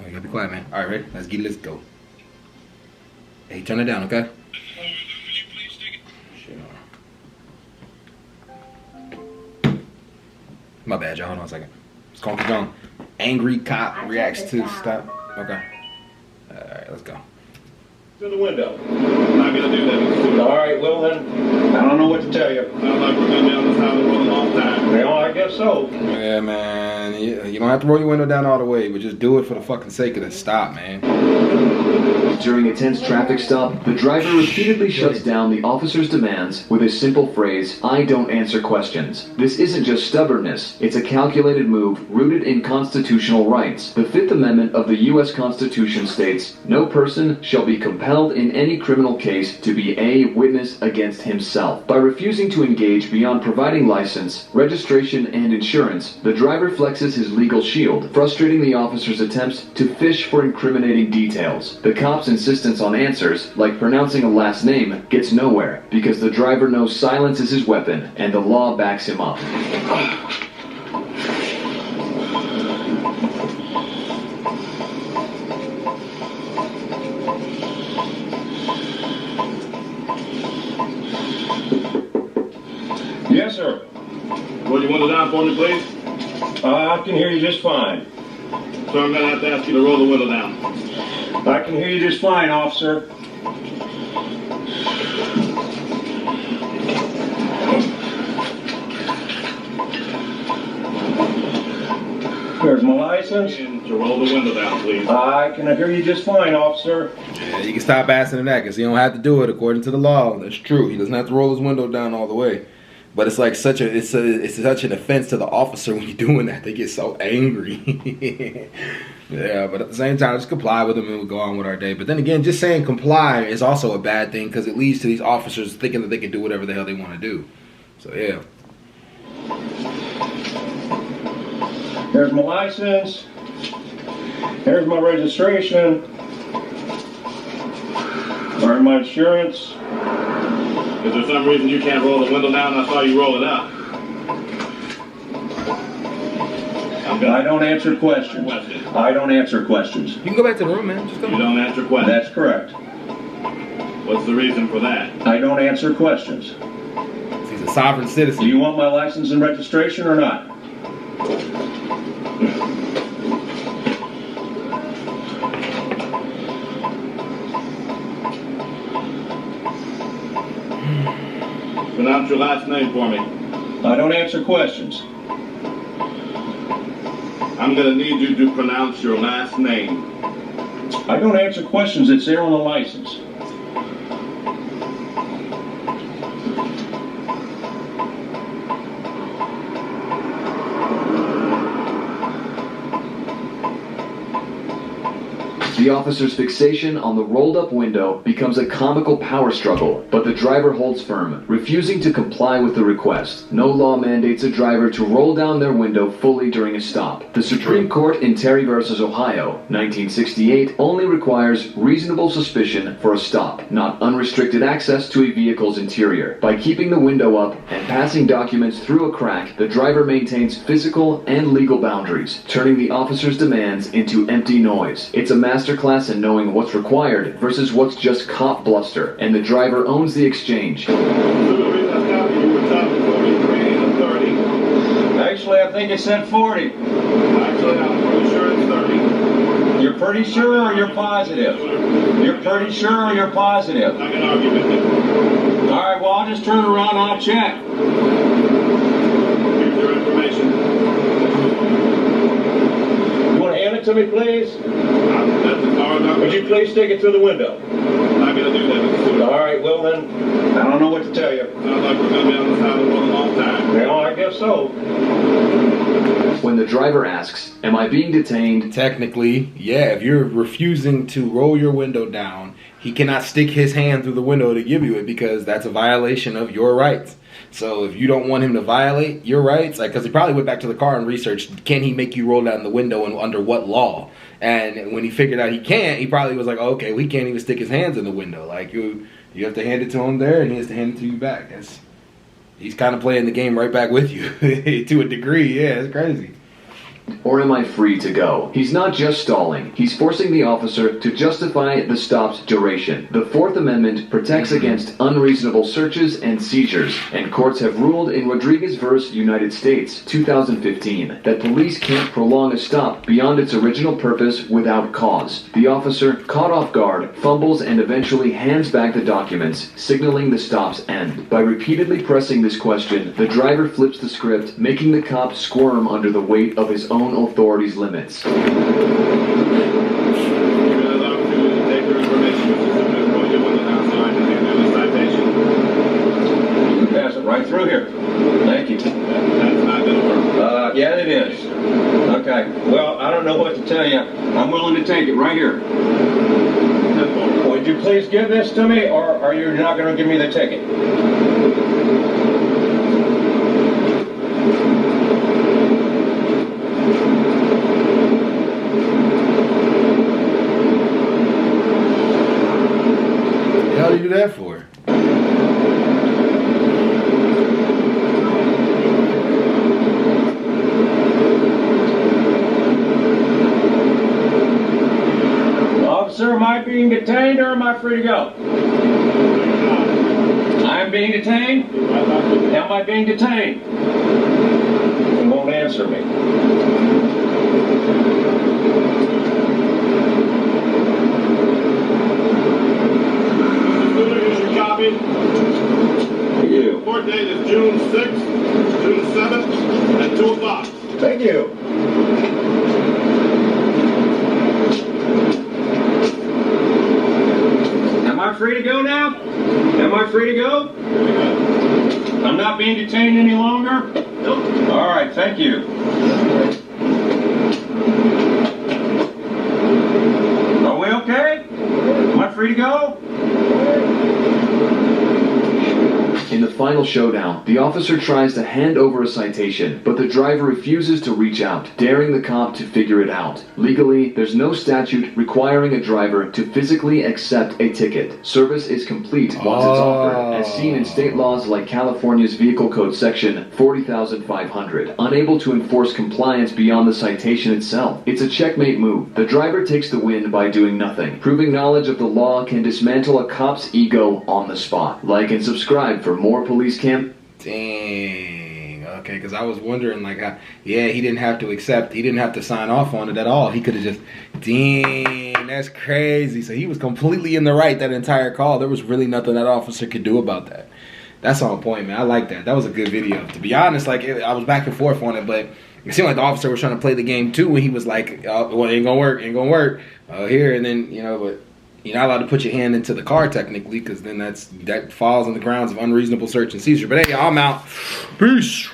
You gotta be quiet, man. All right, ready? Let's get it. Let's go. Hey, turn it down, okay? Shit. My bad, y'all. Hold on a second. It's going to keep going. Angry cop reacts to stop. Okay. All right, let's go. To the window. I'm not gonna do that. All right, well then, I don't know what to tell you. Sounds like we're gonna be on this highway for a long time. Well, I guess so. Yeah, man. You don't have to roll your window down all the way, but just do it for the fucking sake of the stop, man. During a tense traffic stop, the driver repeatedly shuts down the officer's demands with a simple phrase, "I don't answer questions." This isn't just stubbornness, it's a calculated move rooted in constitutional rights. The Fifth Amendment of the U.S. Constitution states, "No person shall be compelled in any criminal case to be a witness against himself." By refusing to engage beyond providing license, registration, and insurance, the driver flexes his legal shield, frustrating the officer's attempts to fish for incriminating details. The cop's insistence on answers, like pronouncing a last name, gets nowhere because the driver knows silence is his weapon and the law backs him up. Yes, sir. Roll your window down for me, please. I can hear you just fine. So I'm gonna have to ask you to roll the window down. I can hear you just fine, officer. There's my license. And to roll the window down, please. I can hear you just fine, officer. Yeah, you can stop asking him that because he don't have to do it according to the law. That's true. He doesn't have to roll his window down all the way. But it's like such an offense to the officer when you're doing that. They get so angry. Yeah, but at the same time, just comply with them and we'll go on with our day. But then again, just saying comply is also a bad thing because it leads to these officers thinking that they can do whatever the hell they want to do. So yeah. There's my license. There's my registration. There's my insurance. Is there some reason you can't roll the window down? I saw you roll it up. I don't answer questions. I don't answer questions. You can go back to the room, man. Just go. You don't answer questions. That's correct. What's the reason for that? I don't answer questions. He's a sovereign citizen. Do you want my license and registration or not? Pronounce your last name for me. I don't answer questions. I'm gonna need you to pronounce your last name. I don't answer questions. It's there on the license. The officer's fixation on the rolled-up window becomes a comical power struggle, but the driver holds firm, refusing to comply with the request. No law mandates a driver to roll down their window fully during a stop. The Supreme Court in Terry v. Ohio, 1968, only requires reasonable suspicion for a stop, not unrestricted access to a vehicle's interior. By keeping the window up and passing documents through a crack, the driver maintains physical and legal boundaries, turning the officer's demands into empty noise. It's a masterclass in knowing what's required versus what's just cop bluster, and the driver owns the exchange. Actually, I think it said 40. Actually, I'm pretty sure it's 30. You're pretty sure or you're positive? You're pretty sure or you're positive? I can argue with you. All right, well, I'll just turn around and I'll check. Here's your information. You want to hand it to me, please? That's the car number. Would you please take it through the window? I'm not gonna do that, Mr. Stewart. All right, well then, I don't know what to tell you. Sounds like we're gonna be on this highway for a long time. Well, I guess so. When the driver asks, "Am I being detained?" Technically, yeah, if you're refusing to roll your window down, he cannot stick his hand through the window to give you it because that's a violation of your rights. So if you don't want him to violate your rights, like, because he probably went back to the car and researched, can he make you roll down the window and under what law? And when he figured out he can't, he probably was like, oh, okay, we can't even stick his hands in the window. Like, you have to hand it to him there, and he has to hand it to you back. He's kind of playing the game right back with you to a degree. Yeah, it's crazy. Or am I free to go? He's not just stalling, he's forcing the officer to justify the stop's duration. The Fourth Amendment protects against unreasonable searches and seizures, and courts have ruled in Rodriguez v. United States, 2015, that police can't prolong a stop beyond its original purpose without cause. The officer, caught off guard, fumbles and eventually hands back the documents, signaling the stop's end. By repeatedly pressing this question, the driver flips the script, making the cop squirm under the weight of his own authority's limits. Pass it right through here. Thank you. That's not gonna work. Yeah, it is. Okay. Well, I don't know what to tell you. I'm willing to take it right here. Would you please give this to me, or are you not going to give me the ticket? What the hell do you do that for? Officer, am I being detained or am I free to go? I'm being detained? Am I being detained? He won't answer me. Here's your copy. You. Court date is June 6th, June 7th, at 2 o'clock. Thank you. Am I free to go now? Am I free to go? I'm not being detained any longer? Nope. All right, thank you. Are we okay? Am I free to go? In the final showdown, the officer tries to hand over a citation, but the driver refuses to reach out, daring the cop to figure it out. Legally, there's no statute requiring a driver to physically accept a ticket. Service is complete once it's offered, as seen in state laws like California's Vehicle Code Section 40,500, unable to enforce compliance beyond the citation itself. It's a checkmate move. The driver takes the win by doing nothing. Proving knowledge of the law can dismantle a cop's ego on the spot. Like and subscribe for more police cam. Dang. Okay, because I was wondering, like, yeah, he didn't have to accept, he didn't have to sign off on it at all. He could have just, dang, that's crazy. So he was completely in the right that entire call. There was really nothing that officer could do about that. That's on point, man. I like that. That was a good video. To be honest, like, I was back and forth on it, but it seemed like the officer was trying to play the game too when he was like, well, it ain't gonna work, ain't gonna work. Here, and then, you know, but you're not allowed to put your hand into the car technically, because then that falls on the grounds of unreasonable search and seizure. But hey, I'm out. Peace.